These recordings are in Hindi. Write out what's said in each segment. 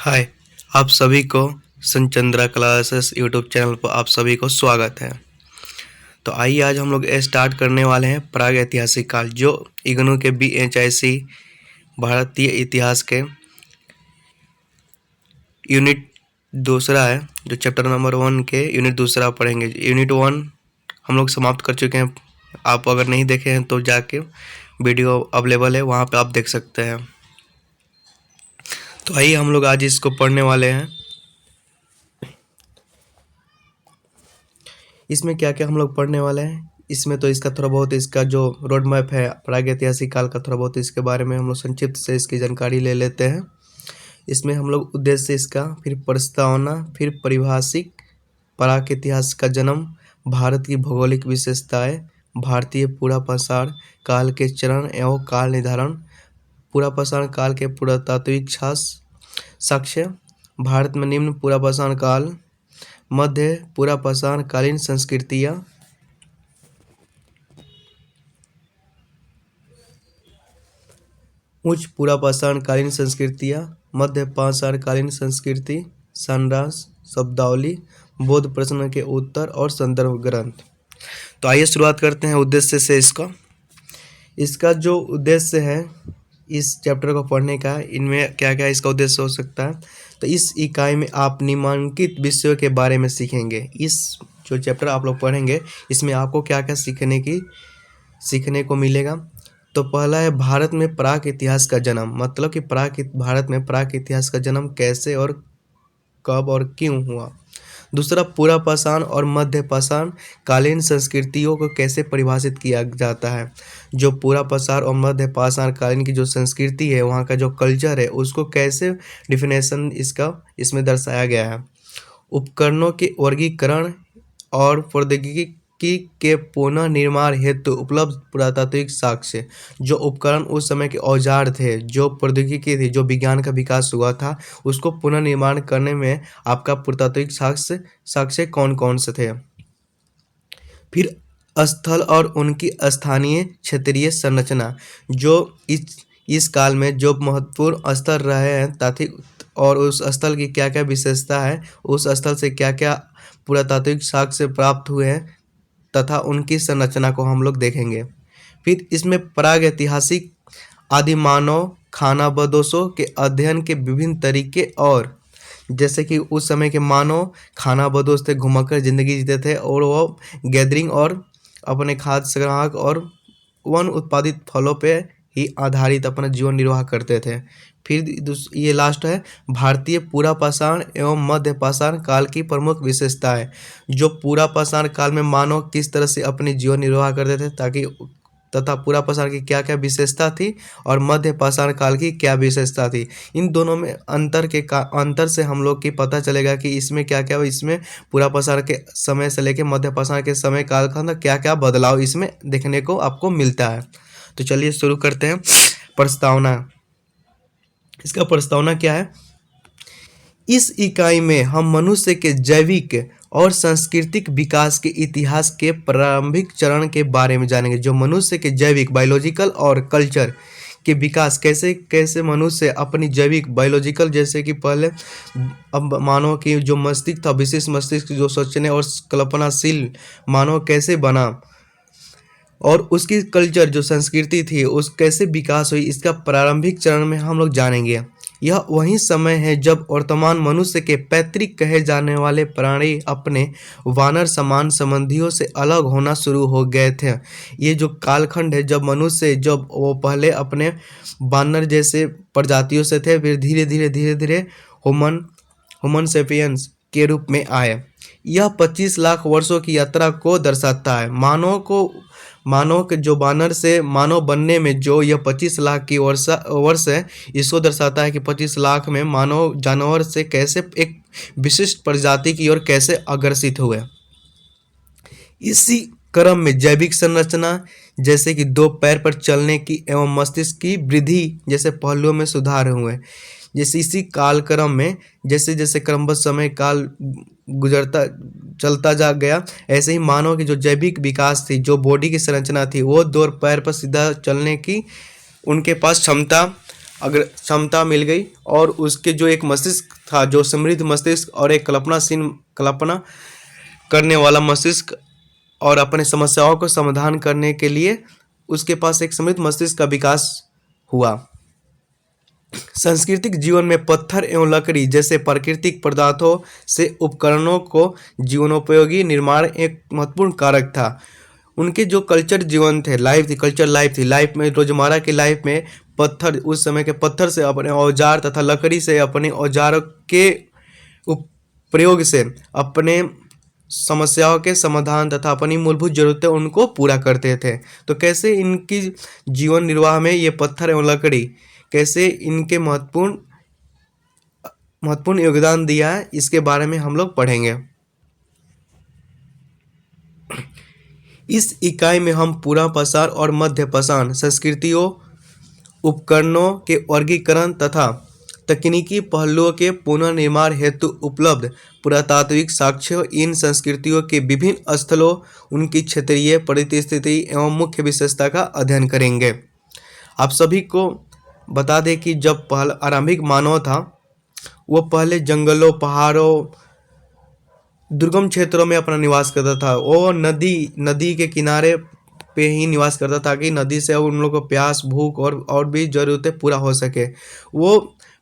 हाय। आप सभी को संचंद्रा क्लासेस यूट्यूब चैनल पर आप सभी को स्वागत है। तो आइए आज हम लोग स्टार्ट करने वाले हैं प्राग ऐतिहासिक काल, जो इग्नू के BHIC भारतीय इतिहास के यूनिट दूसरा है, जो चैप्टर नंबर 1 के यूनिट दूसरा पढ़ेंगे। यूनिट 1 हम लोग समाप्त कर चुके हैं। आप अगर नहीं देखे हैं तो जाके वीडियो अवेलेबल है, वहाँ पे आप देख सकते हैं। तो आइए हम लोग आज इसको पढ़ने वाले हैं। इसमें क्या क्या हम लोग पढ़ने वाले हैं, इसमें तो इसका थोड़ा बहुत इसका जो रोड मैप है प्रागैतिहासिक काल का, थोड़ा बहुत इसके बारे में हम लोग संक्षिप्त से इसकी जानकारी ले लेते हैं। इसमें हम लोग उद्देश्य इसका, फिर प्रस्तावना, फिर परिभाषिक, प्राक इतिहास का जन्म, भारत की भौगोलिक विशेषताएं, भारतीय पुरापाषाण काल के चरण एवं काल निर्धारण, पुरापाषाण काल के पुरातात्विक साक्ष्य, भारत में निम्न पुरापाषाण काल, मध्य पुरापाषाण कालीन संस्कृतियाँ, उच्च पुरापाषाण कालीन संस्कृतियाँ, मध्य पाषाण कालीन संस्कृति, संडास, शब्दावली, बौद्ध प्रश्न के उत्तर और संदर्भ ग्रंथ। तो आइए शुरुआत करते हैं उद्देश्य से। इसका जो उद्देश्य है इस चैप्टर को पढ़ने का, इनमें क्या क्या इसका उद्देश्य हो सकता है। तो इस इकाई में आप निम्नलिखित विषयों के बारे में सीखेंगे। इस जो चैप्टर आप लोग पढ़ेंगे इसमें आपको क्या क्या सीखने को मिलेगा। तो पहला है भारत में प्राक इतिहास का जन्म, मतलब कि भारत में प्राक इतिहास का जन्म कैसे और कब और क्यों हुआ। दूसरा, पुरापाषाण और मध्यपाषाण कालीन संस्कृतियों को कैसे परिभाषित किया जाता है। जो पुरापाषाण और मध्यपाषाण कालीन की जो संस्कृति है, वहाँ का जो कल्चर है, उसको कैसे डिफिनेशन इसमें दर्शाया गया है। उपकरणों के वर्गीकरण और प्रौद्योगिकी के पुनः निर्माण हेतु उपलब्ध पुरातात्विक साक्ष्य। जो उपकरण उस समय के औजार थे, जो प्रौद्योगिकी थी, जो विज्ञान का विकास हुआ था, उसको पुनः निर्माण करने में आपका पुरातात्विक साक्ष्य कौन कौन से थे। फिर स्थल और उनकी स्थानीय क्षेत्रीय संरचना, जो इस काल में जो महत्वपूर्ण स्थल रहे हैं ताकि, और उस स्थल की क्या क्या विशेषता है, उस स्थल से क्या क्या पुरातात्विक साक्ष्य प्राप्त हुए हैं तथा उनकी संरचना को हम लोग देखेंगे। फिर इसमें प्रागैतिहासिक आदिमानव खानाबदोशों के अध्ययन के विभिन्न तरीके, और जैसे कि उस समय के मानव खानाबदोश थे, घुमक्कड़ जिंदगी जीते थे, और वो गैदरिंग और अपने खाद्य संग्राहक और वन उत्पादित फलों पे ही आधारित अपना जीवन निर्वाह करते थे। फिर ये लास्ट है भारतीय पुरापाषाण एवं मध्यपाषाण काल की प्रमुख विशेषताएं। जो पुरापाषाण काल में मानव किस तरह से अपनी जीवन निर्वाह करते थे तथा पुरापाषाण की क्या क्या विशेषता थी और मध्यपाषाण काल की क्या विशेषता थी। इन दोनों में अंतर से हम लोग की पता चलेगा कि इसमें क्या क्या, इसमें पुरापाषाण के समय से लेकर मध्यपाषाण के समय काल का अंदर क्या क्या बदलाव इसमें देखने को आपको मिलता है। तो चलिए शुरू करते हैं। प्रस्तावना। इसका प्रस्तावना क्या है। इस इकाई में हम मनुष्य के जैविक और सांस्कृतिक विकास के इतिहास के प्रारंभिक चरण के बारे में जानेंगे। जो मनुष्य के जैविक बायोलॉजिकल और कल्चर के विकास, कैसे कैसे मनुष्य अपनी जैविक बायोलॉजिकल, जैसे कि पहले अब मानव की जो मस्तिष्क था, विशेष मस्तिष्क जो सोचने और कल्पनाशील मानव कैसे बना, और उसकी कल्चर जो संस्कृति थी उस कैसे विकास हुई, इसका प्रारंभिक चरण में हम लोग जानेंगे। यह वही समय है जब वर्तमान मनुष्य के पैतृक कहे जाने वाले प्राणी अपने वानर समान संबंधियों से अलग होना शुरू हो गए थे। ये जो कालखंड है जब मनुष्य, जब वो पहले अपने वानर जैसे प्रजातियों से थे, फिर धीरे धीरे ह्यूमन सेपियंस के रूप में आए। यह 25 लाख वर्षों की यात्रा को दर्शाता है। मानव के जो वानर से मानव बनने में जो यह 25 लाख की वर्ष है, इसको दर्शाता है कि 25 लाख में मानव जानवर से कैसे एक विशिष्ट प्रजाति की ओर कैसे अग्रसित हुए। इसी क्रम में जैविक संरचना, जैसे कि 2 पैर पर चलने की एवं मस्तिष्क की वृद्धि जैसे पहलुओं में सुधार हुए। जैसे इसी कालक्रम में जैसे जैसे क्रमबद्ध समय काल चलता जा गया, ऐसे ही मानव की जो जैविक विकास थी, जो बॉडी की संरचना थी, वो 2 पैर पर सीधा चलने की उनके पास क्षमता अगर क्षमता मिल गई और उसके जो एक मस्तिष्क था, जो समृद्ध मस्तिष्क और एक कल्पना करने वाला मस्तिष्क, और अपने समस्याओं को समाधान करने के लिए उसके पास एक समृद्ध मस्तिष्क का विकास हुआ। सांस्कृतिक जीवन में पत्थर एवं लकड़ी जैसे प्राकृतिक पदार्थों से उपकरणों को जीवनोपयोगी निर्माण एक महत्वपूर्ण कारक था। उनके जो कल्चर जीवन थे, कल्चर लाइफ में, रोजमर्रा की लाइफ में पत्थर, उस समय के पत्थर से अपने औजार तथा लकड़ी से अपने औजारों के प्रयोग से अपने समस्याओं के समाधान तथा अपनी मूलभूत जरूरतें उनको पूरा करते थे। तो कैसे इनकी जीवन निर्वाह में ये पत्थर एवं लकड़ी कैसे इनके महत्वपूर्ण योगदान दिया है, इसके बारे में हम लोग पढ़ेंगे। इस इकाई में हम पूरा पाषाण और मध्य पाषाण संस्कृतियों, उपकरणों के वर्गीकरण तथा तकनीकी पहलुओं के पुनर्निर्माण हेतु उपलब्ध पुरातात्विक साक्ष्यों, इन संस्कृतियों के विभिन्न स्थलों, उनकी क्षेत्रीय परिस्थिति एवं मुख्य विशेषता का अध्ययन करेंगे। आप सभी को बता दें कि जब पहला आरंभिक मानव था, वो पहले जंगलों, पहाड़ों, दुर्गम क्षेत्रों में अपना निवास करता था। वो नदी के किनारे पे ही निवास करता था कि नदी से उन लोगों को प्यास, भूख और भी जरूरतें पूरा हो सके। वो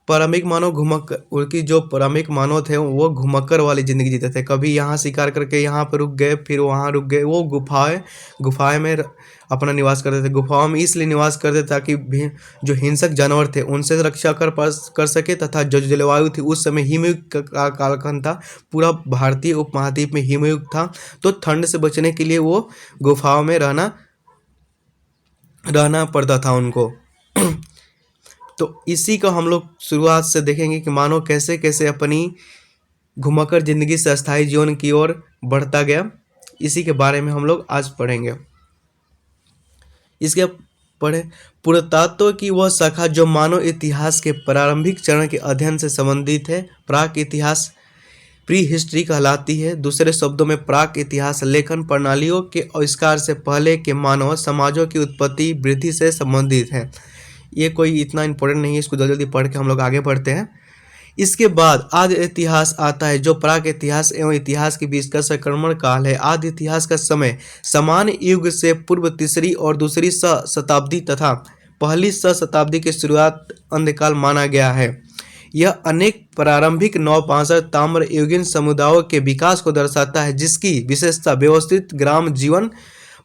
प्रारंभिक मानव उनकी जो प्रारंभिक मानव थे वो घुमक्कर वाली ज़िंदगी जीते थे। कभी यहाँ शिकार करके यहाँ पर रुक गए, फिर वहाँ रुक गए। वो गुफाएं में अपना निवास करते थे। गुफाओं में इसलिए निवास करते ताकि जो हिंसक जानवर थे उनसे रक्षा कर सके, तथा जो जलवायु थी उस समय हिमयुग का कालखंड था, पूरा भारतीय उपमहाद्वीप में हिमयुग था। तो ठंड से बचने के लिए वो गुफाओं में रहना पड़ता था उनको। तो इसी को हम लोग शुरुआत से देखेंगे कि मानव कैसे कैसे अपनी घुमक्कर जिंदगी से अस्थायी जीवन की ओर बढ़ता गया। इसी के बारे में हम लोग आज पढ़ेंगे। इसके पढ़े पुरातत्व की वह शाखा जो मानव इतिहास के प्रारंभिक चरण के अध्ययन से संबंधित है, प्राक इतिहास प्री हिस्ट्री कहलाती है। दूसरे शब्दों में प्राक इतिहास लेखन प्रणालियों के आविष्कार से पहले के मानव समाजों की उत्पत्ति वृद्धि से संबंधित है। ये कोई इतना इंपॉर्टेंट नहीं है, इसको जल्दी जल्दी पढ़ के हम लोग आगे बढ़ते हैं। इसके बाद आदि इतिहास आता है, जो प्राक इतिहास एवं इतिहास के बीच का संक्रमण काल है। आदि इतिहास का समय समान युग से पूर्व तीसरी और दूसरी शताब्दी तथा पहली शताब्दी की शुरुआत अंधकाल माना गया है। यह अनेक प्रारंभिक नवपाषाण ताम्र युगीन समुदायों के विकास को दर्शाता है, जिसकी विशेषता व्यवस्थित ग्राम जीवन,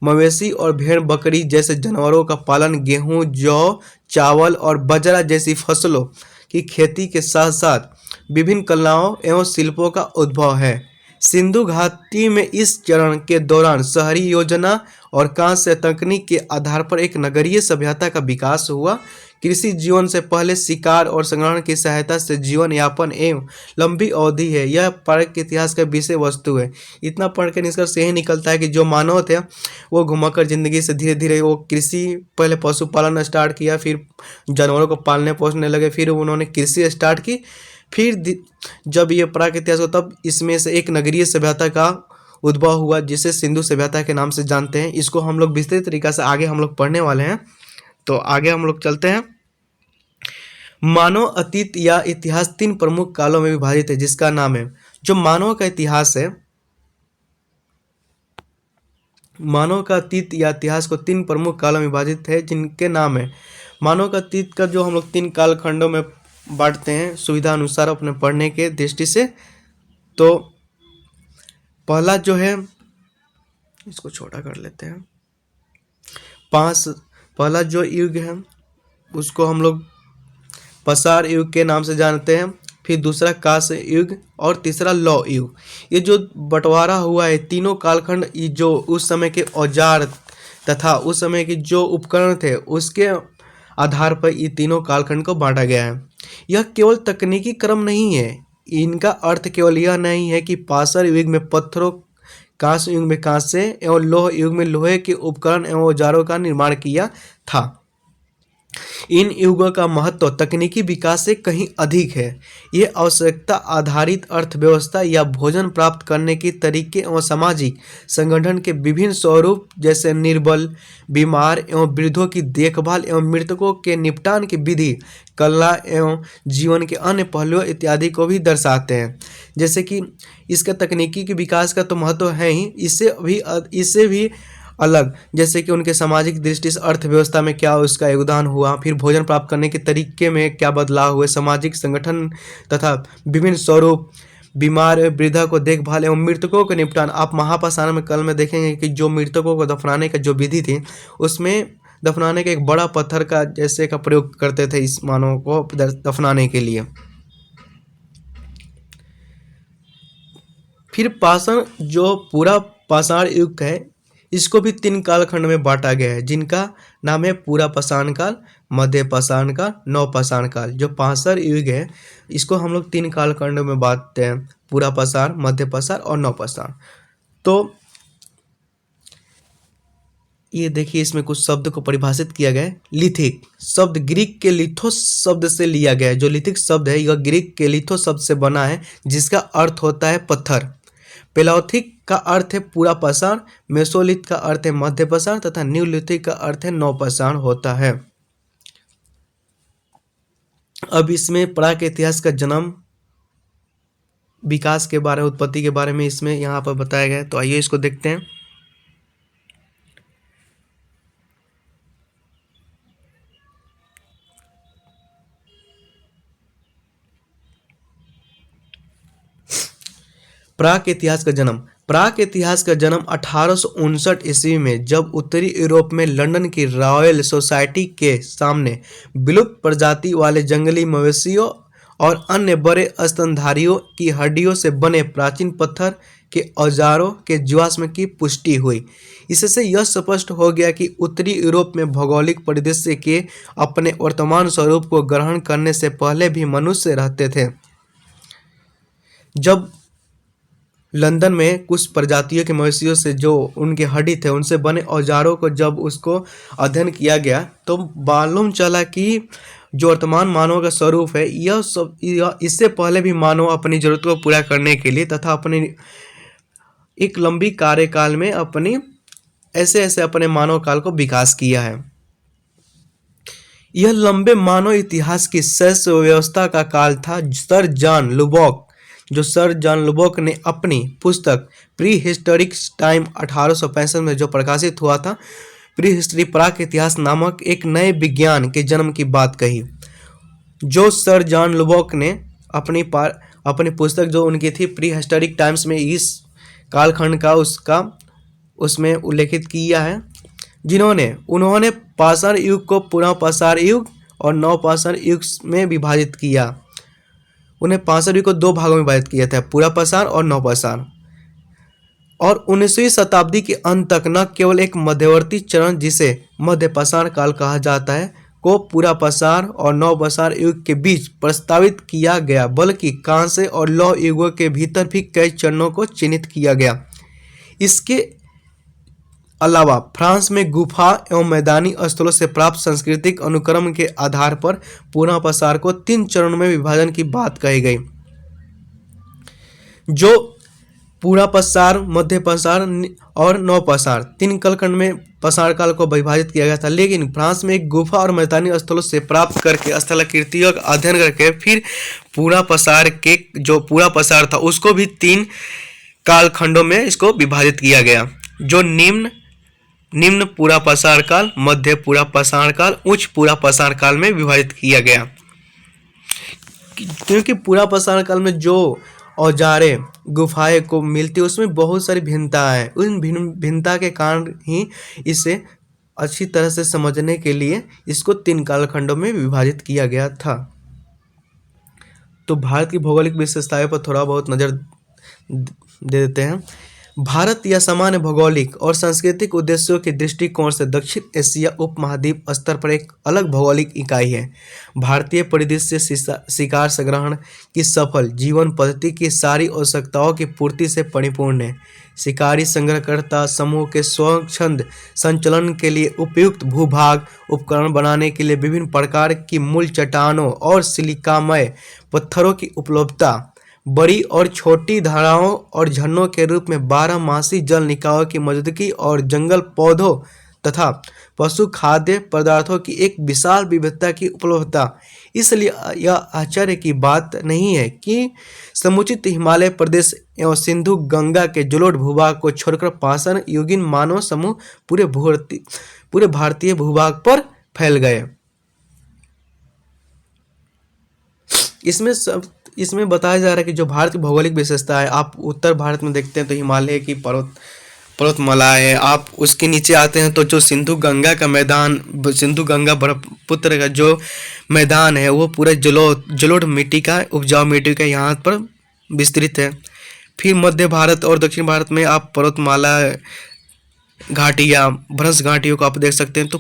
मवेशी और भेड़ बकरी जैसे जानवरों का पालन, गेहूं, जौ, चावल और बाजरा जैसी फसलों की खेती के साथ साथ विभिन्न कलाओं एवं शिल्पों का उद्भव है। सिंधु घाटी में इस चरण के दौरान शहरी योजना और कांस्य तकनीक के आधार पर एक नगरीय सभ्यता का विकास हुआ। कृषि जीवन से पहले शिकार और संग्रहण की सहायता से जीवन यापन एवं लंबी अवधि है। यह प्राक के इतिहास का विषय वस्तु है। इतना पढ़ के निष्कर्ष यही निकलता है कि जो मानव थे वो घुमक्कर जिंदगी से धीरे धीरे वो कृषि, पहले पशुपालन स्टार्ट किया, फिर जानवरों को पालने पोसने लगे, फिर उन्होंने कृषि स्टार्ट की। फिर जब ये प्राक इतिहास हो तब इसमें से एक नगरीय सभ्यता का उद्भव हुआ, जिसे सिंधु सभ्यता के नाम से जानते हैं। इसको हम लोग विस्तृत तरीका से आगे हम लोग पढ़ने वाले हैं। तो आगे हम लोग चलते हैं। मानव अतीत या इतिहास तीन प्रमुख कालों में विभाजित है, जिसका नाम है, जो मानव का इतिहास है, मानव का अतीत या इतिहास को तीन प्रमुख कालों में विभाजित है, जिनके नाम है। मानव का अतीत का जो हम लोग तीन कालखंडों में बांटते हैं सुविधा अनुसार अपने पढ़ने के दृष्टि से। तो पहला जो है, इसको छोटा कर लेते हैं, पहला जो युग है उसको हम लोग पाषाण युग के नाम से जानते हैं। फिर दूसरा कांस्य युग और तीसरा लौह युग। ये जो बंटवारा हुआ है तीनों कालखंड, ये जो उस समय के औजार तथा उस समय के जो उपकरण थे उसके आधार पर ये तीनों कालखंड को बांटा गया है। यह केवल तकनीकी क्रम नहीं है। इनका अर्थ केवल यह नहीं है कि पाषाण युग में पत्थरों, कांस्य युग में कांस्य एवं लौह युग में लोहे के उपकरण एवं औजारों का निर्माण किया था। इन युगों का महत्व तकनीकी विकास से कहीं अधिक है। ये आवश्यकता आधारित अर्थव्यवस्था या भोजन प्राप्त करने के तरीके एवं सामाजिक संगठन के विभिन्न स्वरूप जैसे निर्बल, बीमार एवं वृद्धों की देखभाल एवं मृतकों के निपटान की विधि, कला एवं जीवन के अन्य पहलुओं इत्यादि को भी दर्शाते हैं। जैसे कि इसका तकनीकी के विकास का तो महत्व है ही, इससे भी अलग जैसे कि उनके सामाजिक दृष्टि से अर्थव्यवस्था में क्या उसका योगदान हुआ, फिर भोजन प्राप्त करने के तरीके में क्या बदलाव हुए, सामाजिक संगठन तथा विभिन्न स्वरूप, बीमार वृद्धा को देखभाल एवं मृतकों के निपटान। आप महापाषाण में कल में देखेंगे कि जो मृतकों को दफनाने का जो विधि थी, उसमें दफनाने का एक बड़ा पत्थर का जैसे का प्रयोग करते थे इस मानव को दफनाने के लिए। फिर पाषाण जो पूरा पाषाण युग है, इसको भी 3 कालखंड में बांटा गया है, जिनका नाम है पूरा पाषाण काल, मध्य पाषाण काल, नवपाषाण काल। जो पाषाण युग है इसको हम लोग 3 कालखंड में बांटते हैं, पूरा पाषाण, मध्य पाषाण और नवपाषाण। तो ये देखिए इसमें कुछ शब्द को परिभाषित किया गया है। लिथिक शब्द ग्रीक के लिथोस शब्द से लिया गया है। जो लिथिक शब्द है यह ग्रीक के लिथोस शब्द से बना है, जिसका अर्थ होता है पत्थर। पेलाओथिक का अर्थ है पूरा पाषाण, मेसोलिथ का अर्थ है मध्य पाषाण तथा न्यूलिथिक का अर्थ है नवपाषाण होता है। अब इसमें प्राक इतिहास का जन्म, विकास के बारे में, उत्पत्ति के बारे में इसमें यहाँ पर बताया गया है। तो आइए इसको देखते हैं। प्राक इतिहास का जन्म। प्राक इतिहास का जन्म 1859 ईस्वी में, जब उत्तरी यूरोप में लंदन की रॉयल सोसाइटी के सामने विलुप्त प्रजाति वाले जंगली मवेशियों और अन्य बड़े स्तनधारियों की हड्डियों से बने प्राचीन पत्थर के औजारों के जीवाश्म की पुष्टि हुई। इससे यह स्पष्ट हो गया कि उत्तरी यूरोप में भौगोलिक परिदृश्य के अपने वर्तमान स्वरूप को ग्रहण करने से पहले भी मनुष्य रहते थे। जब लंदन में कुछ प्रजातियों के मवेशियों से जो उनके हड्डी थे उनसे बने औजारों को जब उसको अध्ययन किया गया, तो मालूम चला कि जो वर्तमान मानव का स्वरूप है यह इससे पहले भी मानव अपनी जरूरतों को पूरा करने के लिए तथा अपनी एक लंबी कार्यकाल में ऐसे अपने मानव काल को विकास किया है। यह लंबे मानव इतिहास की शेष व्यवस्था का काल था। सर जॉन लुबॉक ने अपनी पुस्तक प्री हिस्टोरिक टाइम 1865 में जो प्रकाशित हुआ था, प्री हिस्ट्री प्राक इतिहास नामक एक नए विज्ञान के जन्म की बात कही। जो सर जॉन लुबॉक ने अपनी पुस्तक जो उनकी थी प्री हिस्टोरिक टाइम्स में इस कालखंड का उसमें उल्लेखित किया है, उन्होंने पाषाण युग को पुनः पाषाण युग और नवपाषाण युग में विभाजित किया। उन्हें पाषाण युग को 2 भागों में विभाजित किया था, पूरा पाषाण और नवपाषाण। और 19वीं शताब्दी के अंत तक न केवल एक मध्यवर्ती चरण जिसे मध्य पाषाण काल कहा जाता है को पूरा पाषाण और नवपाषाण युग के बीच प्रस्तावित किया गया, बल्कि कांस्य और लौह युगों के भीतर भी कई चरणों को चिन्हित किया गया। इसके अलावा फ्रांस में गुफा एवं मैदानी स्थलों से प्राप्त सांस्कृतिक अनुक्रम के आधार पर पूरा पाषाण को 3 चरणों में विभाजन की बात कही गई। जो पूरा पाषाण, मध्य पाषाण और नवपाषाण 3 कालखंड में पाषाण काल को विभाजित किया गया था। लेकिन फ्रांस में एक गुफा और मैदानी स्थलों से प्राप्त करके स्थलाकृतियों का अध्ययन करके फिर पूरा पाषाण था उसको भी 3 कालखंडों में इसको विभाजित किया गया। जो निम्न पूरा पाषाण काल, मध्य पूरा पाषाण काल, उच्च पूरा पाषाण काल में विभाजित किया गया। क्योंकि पूरा पाषाण काल में जो औजारें गुफाएं को मिलती है उसमें बहुत सारी भिन्नता है। उन भिन्नता के कारण ही इसे अच्छी तरह से समझने के लिए इसको 3 कालखंडों में विभाजित किया गया था। तो भारत की भौगोलिक विशेषताओं पर थोड़ा बहुत नज़र दे देते हैं। भारत या सामान्य भौगोलिक और सांस्कृतिक उद्देश्यों के दृष्टिकोण से दक्षिण एशिया उपमहाद्वीप स्तर पर एक अलग भौगोलिक इकाई है। भारतीय परिदृश्य शिकार संग्रहण की सफल जीवन पद्धति की सारी आवश्यकताओं की पूर्ति से परिपूर्ण है। शिकारी संग्रहकर्ता समूह के स्वच्छंद संचलन के लिए उपयुक्त भूभाग उपकरण बनाने के लिए विभिन्न प्रकार की मूल चट्टानों और सिलिकामय पत्थरों की उपलब्धता, बड़ी और छोटी धाराओं और झरनों के रूप में 12 मासी जल निकायों की मौजूदगी और जंगल पौधों तथा पशु खाद्य पदार्थों की एक विशाल विविधता की उपलब्धता। इसलिए यह आश्चर्य की बात नहीं है कि समुचित हिमालय प्रदेश एवं सिंधु गंगा के जलोढ़ भूभाग को छोड़कर पाषाण युगीन मानव समूह पूरे भारतीय भूभाग पर फैल गए। इसमें बताया जा रहा है कि जो भारत की भौगोलिक विशेषता है, आप उत्तर भारत में देखते हैं तो हिमालय की पर्वतमाला है, आप उसके नीचे आते हैं तो जो सिंधु गंगा का मैदान, सिंधु गंगा ब्रह्मपुत्र का जो मैदान है वो पूरा जलोढ़ मिट्टी का, उपजाऊ मिट्टी का यहाँ पर विस्तृत है। फिर मध्य भारत और दक्षिण भारत में आप पर्वतमाला घाटियाँ, भ्रंश घाटियों को आप देख सकते हैं। तो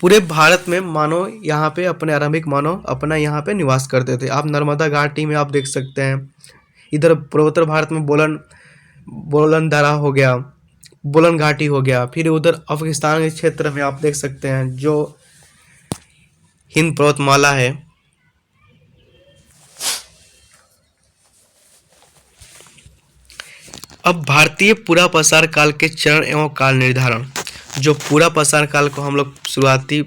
पूरे भारत में मानव यहाँ पे आरंभिक मानव अपना यहाँ पे निवास करते थे। आप नर्मदा घाटी में आप देख सकते हैं, इधर पूर्वोत्तर भारत में बोलन दरा हो गया, बोलन घाटी हो गया। फिर उधर अफगानिस्तान के क्षेत्र में आप देख सकते हैं जो हिंद पर्वतमाला है। अब भारतीय पूरा पसार काल के चरण एवं काल निर्धारण। जो पूरा पसार काल को हम लोग शुरुआती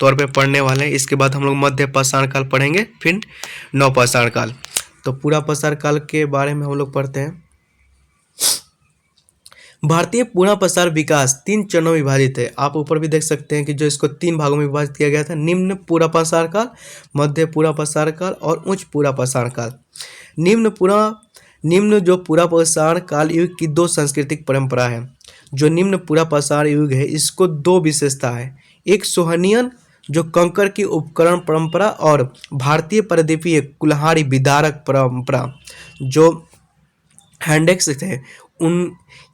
तौर पे पढ़ने वाले हैं, इसके बाद हम लोग मध्य पसार काल पढ़ेंगे, फिर नव पसार काल। तो पूरा पसार काल के बारे में हम लोग पढ़ते हैं। भारतीय पूरा पसार विकास 3 चरणों में विभाजित है। आप ऊपर भी देख सकते हैं कि जो इसको 3 भागों में विभाजित किया गया था, निम्न पूरा पसार काल, मध्य पूरा पसार काल और उच्च पूरा पसार काल। निम्न जो पूरा पसार काल युग की 2 सांस्कृतिक परंपरा है। जो निम्न पूरा पसार युग है, इसको 2 विशेषता है। एक सोहनियन जो कंकर की उपकरण परंपरा और भारतीय परिद्वीपीय कुल्हाड़ी विदारक परंपरा जो हैंडेक्स थे।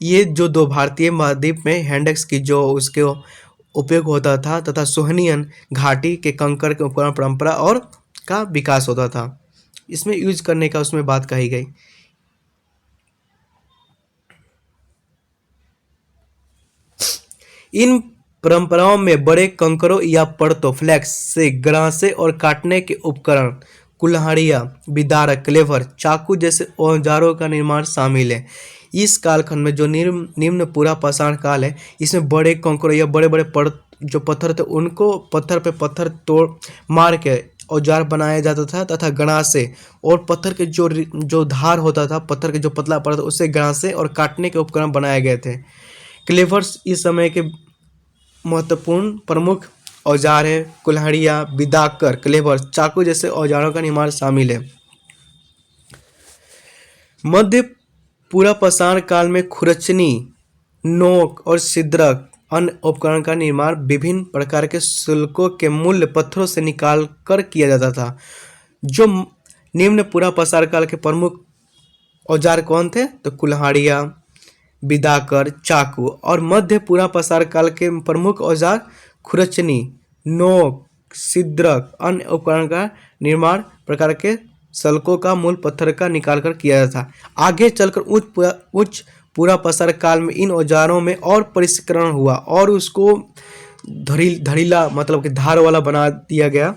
ये जो 2 भारतीय महाद्वीप में हैंडेक्स की जो उसके उपयोग होता था तथा सोहनियन घाटी के कंकर के उपकरण परंपरा और का विकास होता था, इसमें यूज करने का उसमें बात कही गई। इन परंपराओं में बड़े कंकरों या परतों फ्लैक्स से गरासे और काटने के उपकरण, कुल्हाड़ियाँ, विदारक, क्लेवर, चाकू जैसे औजारों का निर्माण शामिल है। इस कालखंड में जो निम्न पूरा पाषाण काल है, इसमें बड़े कंकरों या बड़े बड़े जो पत्थर थे उनको पत्थर पे पत्थर तोड़ मार के औजार बनाया जाता था तथा गणासे और पत्थर के जो धार होता था, पत्थर के जो पतला पड़ा था उससे गणासे और काटने के उपकरण बनाए गए थे। क्लेवर्स इस समय के महत्वपूर्ण प्रमुख औजार है। कुल्हाड़ियाँ, विदाकर, क्लेवर, चाकू जैसे औजारों का निर्माण शामिल है। मध्य पूरा पाषाण काल में खुरचनी, नोक और छिद्रक अन्य उपकरण का निर्माण विभिन्न प्रकार के शुल्कों के मूल्य पत्थरों से निकाल कर किया जाता था। जो निम्न पूरा पाषाण काल के प्रमुख औजार कौन थे? तो कुल्हाड़ियाँ, विदाकर, चाकू। और मध्य पूरा पाषाण काल के प्रमुख औजार खुरचनी, नोक, छिद्रक अन्य उपकरण का निर्माण प्रकार के सल्कों का मूल पत्थर का निकाल कर किया जाता था। आगे चलकर उच्च पूरा पाषाण काल में इन औजारों में और परिष्करण हुआ और उसको धड़ीला मतलब कि धार वाला बना दिया गया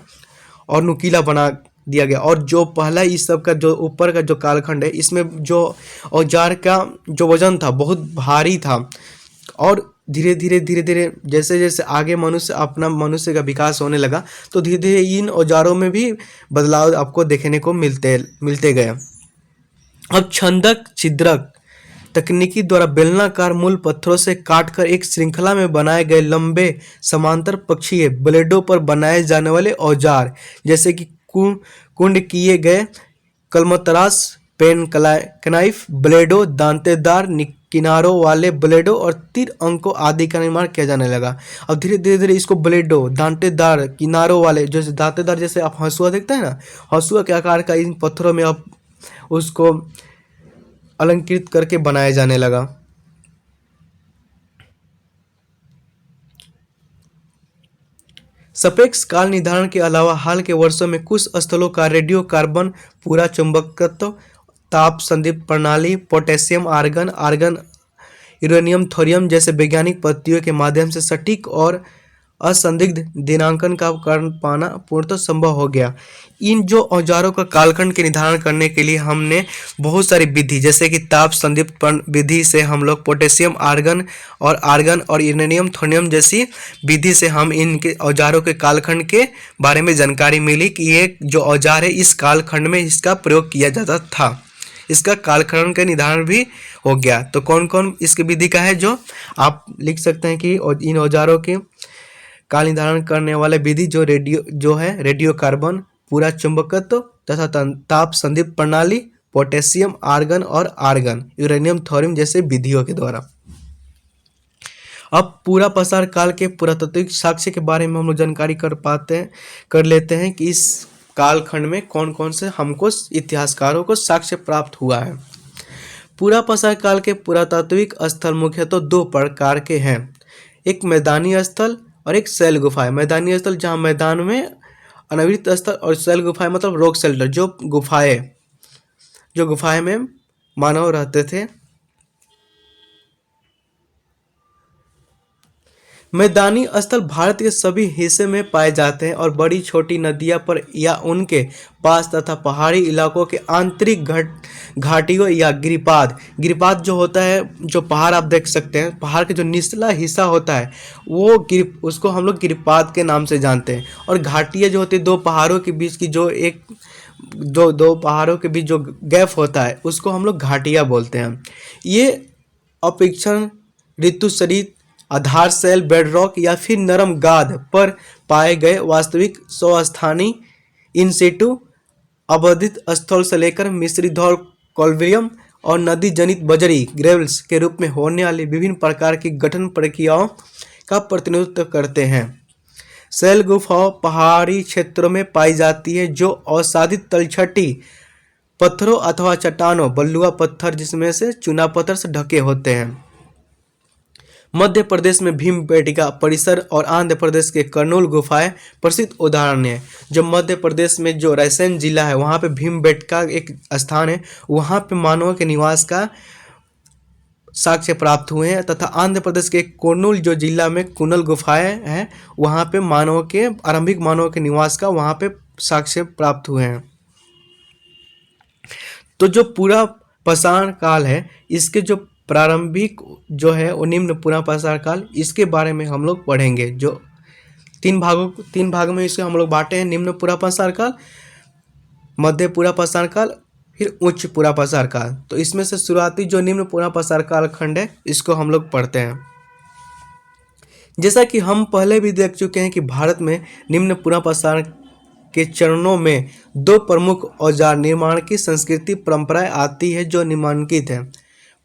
और नुकीला बना दिया गया। और जो पहला इस सब का जो ऊपर का जो कालखंड है, इसमें जो औजार का जो वजन था बहुत भारी था और धीरे धीरे जैसे जैसे आगे मनुष्य का विकास होने लगा तो धीरे धीरे इन औजारों में भी बदलाव आपको देखने को मिलते गए। अब छंदक, छिद्रक तकनीकी द्वारा बेलनाकार मूल पत्थरों से काटकर एक श्रृंखला में बनाए गए लंबे समांतर पक्षीय ब्लेडों पर बनाए जाने वाले औजार, जैसे कि कुंड किए गए कलमतरास, पेन कनाइफ ब्लेडों, दांतेदार किनारों वाले ब्लेडों और तीर अंकों आदि का निर्माण किया जाने लगा। अब धीरे धीरे इसको ब्लेडों, दांतेदार किनारों वाले, जैसे दांतेदार जैसे आप हंसुआ देखते हैं ना, हंसुआ के आकार का इन पत्थरों में अब उसको अलंकृत करके बनाया जाने लगा। सापेक्ष काल निर्धारण के अलावा हाल के वर्षों में कुछ स्थलों का रेडियो कार्बन पूरा चुंबकत्व ताप संदीप्त प्रणाली, potassium argon, argon uranium thorium जैसे वैज्ञानिक पद्धतियों के माध्यम से सटीक और असंदिग्ध दिनांकन का कर पाना पूर्णतः संभव हो गया। इन जो औजारों का कालखंड के निर्धारण करने के लिए हमने बहुत सारी विधि, जैसे कि ताप संदीप्त विधि से हम लोग पोटेशियम आर्गन और यूरेनियम थोरियम जैसी विधि से हम इनके औजारों के कालखंड के बारे में जानकारी मिली कि ये जो औजार है इस कालखंड में इसका प्रयोग किया जाता था। इसका कालखंड का निर्धारण भी हो गया। तो कौन कौन इसकी विधि का है जो आप लिख सकते हैं कि इन औजारों के काल निर्धारण करने वाले विधि जो है रेडियो कार्बन, पूरा चुंबकत्व तथा ताप संदीप्त प्रणाली, पोटेशियम आर्गन और आर्गन यूरेनियम थोरियम जैसे विधियों के द्वारा। अब पूरा पसार काल के पुरातात्विक साक्ष्य के बारे में हम लोग जानकारी कर लेते हैं कि इस कालखंड में कौन कौन से हमको इतिहासकारों को साक्ष्य प्राप्त हुआ है। पूरा पसार काल के पुरातात्विक स्थल मुख्यतः दो प्रकार के हैं, एक मैदानी स्थल और एक शैल गुफाएं। मैदानी स्थल जहाँ मैदान में अनवृत स्थल, और शैल गुफाएं मतलब रॉक शेल्टर, जो गुफाएं में मानव रहते थे। मैदानी स्थल भारत के सभी हिस्से में पाए जाते हैं और बड़ी छोटी नदियां पर या उनके पास तथा पहाड़ी इलाकों के आंतरिक घाटियों या गिरिपाद जो होता है, जो पहाड़ आप देख सकते हैं, पहाड़ के जो निचला हिस्सा होता है उसको हम लोग गिरिपाद के नाम से जानते हैं। और घाटियाँ जो होती है दो पहाड़ों के बीच की जो एक दो पहाड़ों के बीच जो गैप होता है उसको हम लोग घाटियाँ बोलते हैं। ये अपेक्षण ऋतुसरित आधार सेल बेडरॉक या फिर नरम गाद पर पाए गए वास्तविक स्वस्थानी इन सिटू अबाधित स्थल से लेकर मिश्रित कॉल्वियम और नदी जनित बजरी ग्रेवल्स के रूप में होने वाली विभिन्न प्रकार की गठन प्रक्रियाओं का प्रतिनिधित्व करते हैं। शैल गुफाओं पहाड़ी क्षेत्रों में पाई जाती है जो असाधित तलछटी पत्थरों अथवा चट्टानों बलुआ पत्थर जिसमें से चूना पत्थर से ढके होते हैं। मध्य प्रदेश में भीमबेटका परिसर और आंध्र प्रदेश के कर्नूल गुफाएं प्रसिद्ध उदाहरण है। जो मध्य प्रदेश में जो रायसेन जिला है वहाँ पे भीमबेटका एक स्थान है, वहाँ पे मानवों के निवास का साक्ष्य प्राप्त हुए हैं। तथा आंध्र प्रदेश के कर्नूल जो जिला में कुनल गुफाएं हैं वहाँ पे आरंभिक मानवों के निवास का वहाँ पे साक्ष्य प्राप्त हुए हैं। तो जो पूरा पाषाण काल है इसके जो प्रारंभिक जो है वो निम्न पूरा पाषाण काल, इसके बारे में हम लोग पढ़ेंगे। जो तीन भाग में इसे हम लोग बांटे हैं, निम्न पूरा पाषाण काल, मध्य पूरा पाषाण काल, फिर उच्च पूरा पाषाण काल। तो इसमें से शुरुआती जो निम्न पूरा पाषाण काल खंड है इसको हम लोग पढ़ते हैं। जैसा कि हम पहले भी देख चुके हैं कि भारत में निम्न पूरा पाषाण के चरणों में दो प्रमुख औजार निर्माण की संस्कृति परंपराएं आती है जो निम्नलिखित है।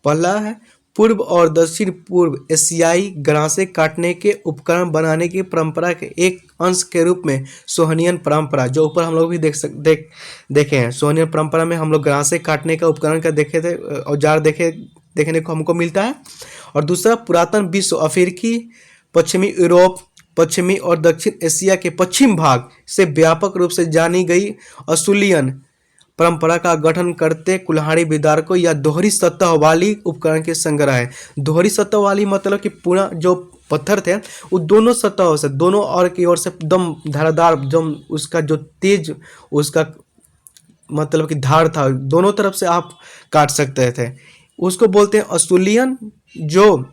पहला है पूर्व और दक्षिण पूर्व एशियाई गरासे काटने के उपकरण बनाने की परंपरा के एक अंश के रूप में सोहनियन परंपरा, जो ऊपर हम लोग भी देखे हैं। सोहनियन परंपरा में हम लोग गरासे काटने का उपकरण का देखे थे, औजार देखने को हमको मिलता है। और दूसरा पुरातन विश्व अफ्रीकी, पश्चिमी यूरोप, पश्चिमी और दक्षिण एशिया के पश्चिम भाग से व्यापक रूप से जानी गई असूलियन परंपरा का गठन करते कुल्हाड़ी विदारकों या दोहरी सतह वाली उपकरण के संग्रह है। दोहरी सतह वाली मतलब कि पूरा जो पत्थर थे वो दोनों सतहों से, दोनों और की ओर से एकदम धारदार, एकदम उसका जो तेज उसका मतलब कि धार था, दोनों तरफ से आप काट सकते थे, उसको बोलते हैं असूलियन। जो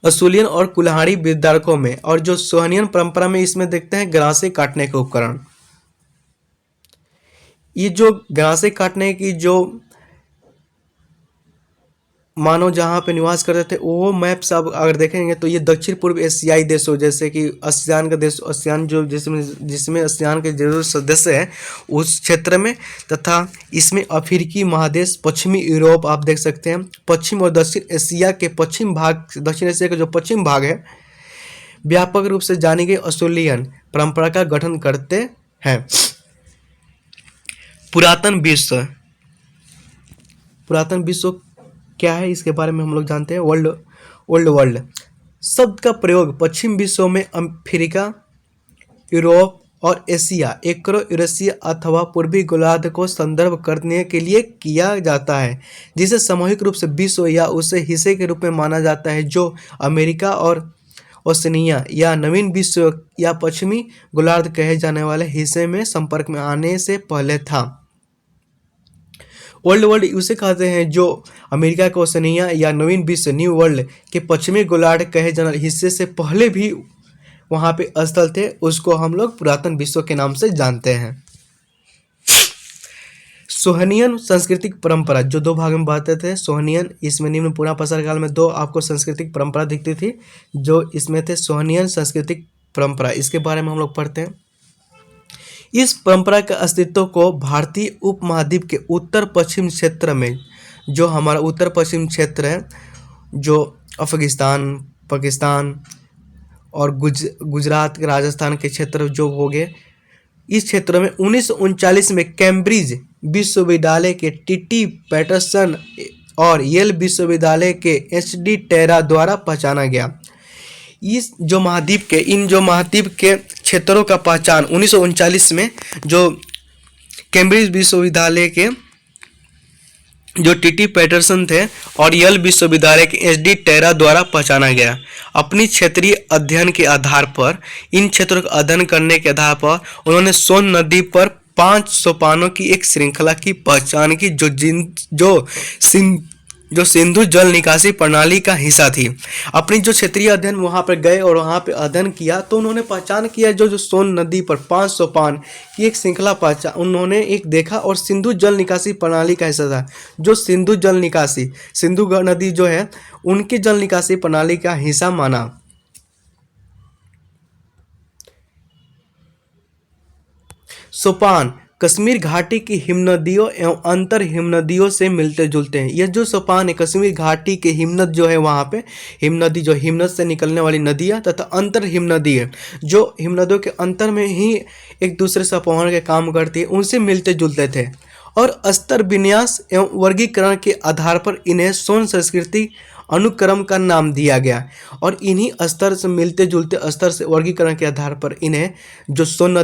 असूलियन और कुल्हाड़ी विदारकों में, और जो सोहनियन परंपरा में इसमें देखते हैं गरासे काटने के उपकरण। ये जो गरासे काटने की जो मानव जहाँ पे निवास करते थे वो मैप्स आप अगर देखेंगे तो ये दक्षिण पूर्व एशियाई देशों जैसे कि आसियान का देश, आसियान जो जिसमें आसियान के जो सदस्य हैं उस क्षेत्र में, तथा इसमें अफ्रीकी महादेश, पश्चिमी यूरोप आप देख सकते हैं, पश्चिम और दक्षिण एशिया के पश्चिम भाग, दक्षिण एशिया का जो पश्चिम भाग है व्यापक रूप से जानी गई असूलियन परंपरा का गठन करते हैं। पुरातन विश्व क्या है इसके बारे में हम लोग जानते हैं। ओल्ड वर्ल्ड शब्द का प्रयोग पश्चिम विश्व में अफ्रीका, यूरोप और एशिया, यूरो यूरेशिया अथवा पूर्वी गोलार्ध को संदर्भ करने के लिए किया जाता है, जिसे सामूहिक रूप से विश्व या उसे हिस्से के रूप में माना जाता है जो अमेरिका और ओशनिया या नवीन विश्व या पश्चिमी गोलार्ध कहे जाने वाले हिस्से में संपर्क में आने से पहले था। ओल्ड वर्ल्ड उसे कहते हैं जो अमेरिका के ओशनिया या नवीन विश्व न्यू वर्ल्ड के पश्चिमी गोलार्ध कहे जाने हिस्से से पहले भी वहाँ पे स्थल थे, उसको हम लोग पुरातन विश्व के नाम से जानते हैं। सोहनियन सांस्कृतिक परंपरा, जो दो भाग में बातें थे। सोहनियन, इसमें निम्न पुनः प्रसार काल में दो आपको सांस्कृतिक परंपरा दिखती थी जो इसमें थे। सोहनियन सांस्कृतिक परंपरा, इसके बारे में हम लोग पढ़ते हैं। इस परंपरा के अस्तित्व को भारतीय उपमहाद्वीप के उत्तर पश्चिम क्षेत्र में, जो हमारा उत्तर पश्चिम क्षेत्र है, जो अफगानिस्तान, पाकिस्तान और गुजरात, राजस्थान के क्षेत्र जो हो गए, इस क्षेत्र में 1939 में कैम्ब्रिज विश्वविद्यालय के टीटी पैटरसन और येल विश्वविद्यालय के एच.डी. टेरा द्वारा पहचाना गया। इस जो महाद्वीप के इन जो महाद्वीप के क्षेत्रों का पहचान 1939 में जो कैम्ब्रिज विश्वविद्यालय के जो टीटी पैटरसन थे और यल विश्वविद्यालय के एच.डी. टेरा द्वारा पहचाना गया। अपनी क्षेत्रीय अध्ययन के आधार पर, इन क्षेत्रों का अध्ययन करने के आधार पर उन्होंने सोन नदी पर 5 सोपानों की एक श्रृंखला की पहचान की जो सिंधु जल निकासी प्रणाली का हिस्सा थी। अपनी जो क्षेत्रीय अध्ययन वहाँ पर गए और वहाँ पे अध्ययन किया तो उन्होंने पहचान किया जो सोन नदी पर 5 सोपान की एक श्रृंखला पहचान उन्होंने एक देखा और सिंधु जल निकासी प्रणाली का हिस्सा था। जो सिंधु जल निकासी, सिंधु नदी जो है उनकी जल निकासी प्रणाली का हिस्सा माना। सोपान कश्मीर घाटी की हिमनदियों एवं अंतर हिमनदियों से मिलते जुलते हैं। यह जो सोपान है कश्मीर घाटी के हिमनद जो है, वहाँ पे हिमनदी जो हिमनद से निकलने वाली नदियाँ तथा अंतर हिमनदी है जो हिमनदियों के अंतर में ही एक दूसरे से अपहरण के काम करती है, उनसे मिलते जुलते थे। और स्तर विन्यास एवं वर्गीकरण के आधार पर इन्हें सोन संस्कृति अनुक्रम का नाम दिया गया। और इन्हीं स्तर से मिलते जुलते स्तर से वर्गीकरण के आधार पर इन्हें जो सोन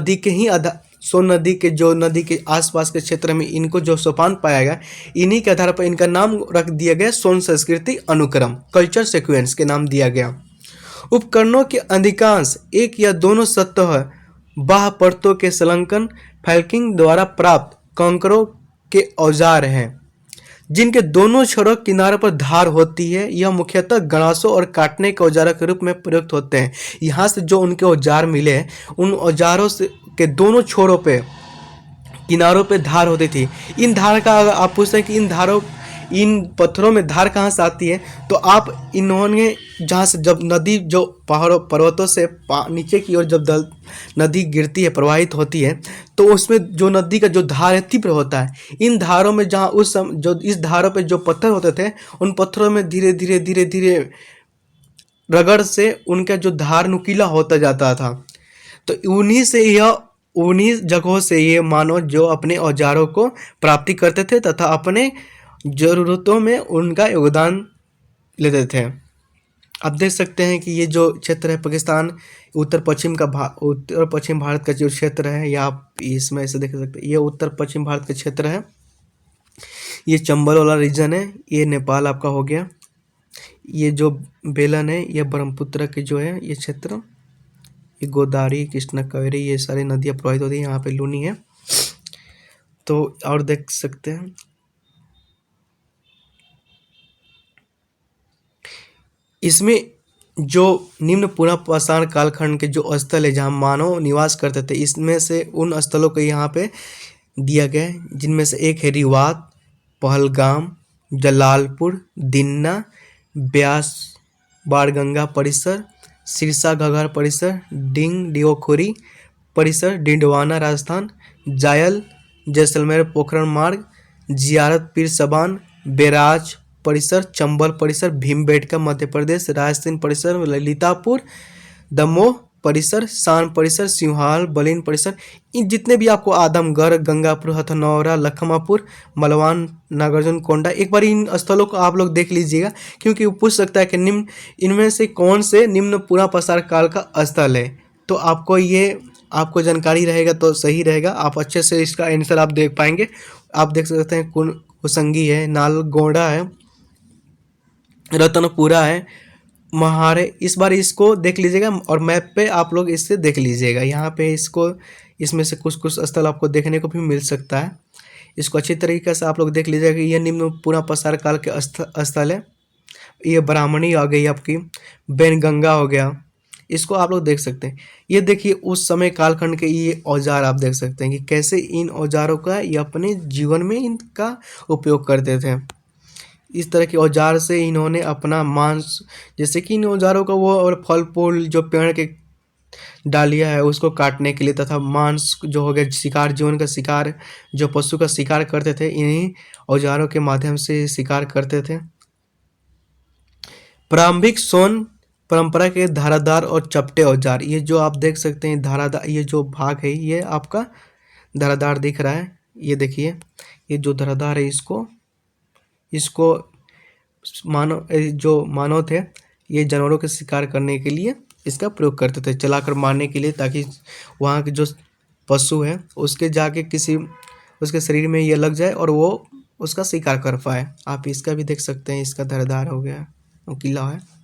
नदी के जो नदी के आसपास के क्षेत्र में इनको जो सोपान पाया गया, इन्हीं के आधार पर इनका नाम रख दिया गया सोन संस्कृति अनुक्रम, कल्चर सीक्वेंस के नाम दिया गया। उपकरणों के अधिकांश एक या दोनों सतह बाह्य परतों के संलग्न फैल्किंग द्वारा प्राप्त कंकरों के औजार हैं जिनके दोनों छोरों किनारों पर धार होती है। यह मुख्यतः गणासों और काटने के औजारों के रूप में प्रयुक्त होते हैं। यहाँ से जो उनके औजार मिले उन औजारों से के दोनों छोरों पे किनारों पे धार होती थी। इन धार का अगर आप पूछते हैं कि इन पत्थरों में धार कहाँ से आती है, तो आप इन्होंने जहाँ से जब नदी जो पहाड़ों पर्वतों से नीचे की ओर जब नदी गिरती है, प्रवाहित होती है, तो उसमें जो नदी का जो धार है तीव्र होता है। इन धारों में जहाँ जो इस धारों पे जो पत्थर होते थे, उन पत्थरों में धीरे धीरे रगड़ से उनका जो धार नुकीला होता जाता था। तो उन्हीं जगहों से ये मानव जो अपने औजारों को प्राप्ति करते थे तथा अपने ज़रूरतों में उनका योगदान लेते थे। आप देख सकते हैं कि ये जो क्षेत्र है पाकिस्तान उत्तर पश्चिम भारत का जो क्षेत्र है, या आप इसमें ऐसे देख सकते हैं, ये उत्तर पश्चिम भारत का क्षेत्र है। ये चंबल वाला रीजन है, ये नेपाल आपका हो गया। ये जो बेलन है ये ब्रह्मपुत्र के जो है ये क्षेत्र, ये गोदावरी, कृष्णा, कावेरी, ये सारी नदियाँ प्रवाहित होती हैं। यहाँ पे लूनी है। तो और देख सकते हैं इसमें जो निम्न पुनः पाषाण कालखंड के जो स्थल है जहाँ मानव निवास करते थे, इसमें से उन स्थलों को यहाँ पे दिया गया है, जिनमें से एक है रिवात, पहलगाम, जलालपुर, दिन्ना, ब्यास बाणगंगा परिसर, सिरसा घाघर परिसर, डिंगडियोखुरी परिसर, डिंडवाना राजस्थान, जायल जैसलमेर पोखरण मार्ग, जियारत पीर सबान, बैराज परिसर, चंबल परिसर, भीमबेटका मध्य प्रदेश, रायसेन परिसर, ललितापुर, दमोह परिसर, शान परिसर, सिंहाल, बलिन परिसर, इन जितने भी आपको आदमगढ़, गंगापुर, हथनौरा, लखमापुर, मलवान, नागार्जुन कोंडा, एक बार इन स्थलों को आप लोग देख लीजिएगा, क्योंकि वो पूछ सकता है कि इनमें से कौन से निम्न पुनः प्रसार काल का स्थल है। तो आपको ये आपको जानकारी रहेगा तो सही रहेगा, आप अच्छे से इसका आंसर आप देख पाएंगे। आप देख सकते हैं कुसंगी है, नालगोंडा है, रतनपुरा है, महारे। इस बार इसको देख लीजिएगा और मैप पे आप लोग इससे देख लीजिएगा। यहाँ पे इसको इसमें से कुछ कुछ स्थल आपको देखने को भी मिल सकता है। इसको अच्छी तरीके से आप लोग देख लीजिएगा कि यह निम्न पूरा पसार काल के स्थल है। ये ब्राह्मणी आ गई आपकी, बैनगंगा हो गया, इसको आप लोग देख सकते हैं। ये देखिए उस समय कालखंड के ये औजार आप देख सकते हैं कि कैसे इन औजारों का ये अपने जीवन में इनका उपयोग करते थे। इस तरह के औजार से इन्होंने अपना मांस, जैसे कि इन औजारों का वो और फल फूल जो पेड़ के डालिया है उसको काटने के लिए, तथा मांस जो हो गया शिकार, जीवन का शिकार, जो पशु का शिकार करते थे इन्हीं औजारों के माध्यम से शिकार करते थे। प्रारंभिक सोन परंपरा के धारादार और चपटे औजार, ये जो आप देख सकते हैं धारादार, ये जो भाग है ये आपका धारादार दिख रहा है। ये देखिए ये जो धारादार है इसको मानव थे ये जानवरों के शिकार करने के लिए इसका प्रयोग करते थे, चलाकर मारने के लिए, ताकि वहाँ के जो पशु है उसके जाके किसी उसके शरीर में ये लग जाए और वो उसका शिकार कर पाए। आप इसका भी देख सकते हैं, इसका धारदार हो गया, किला है।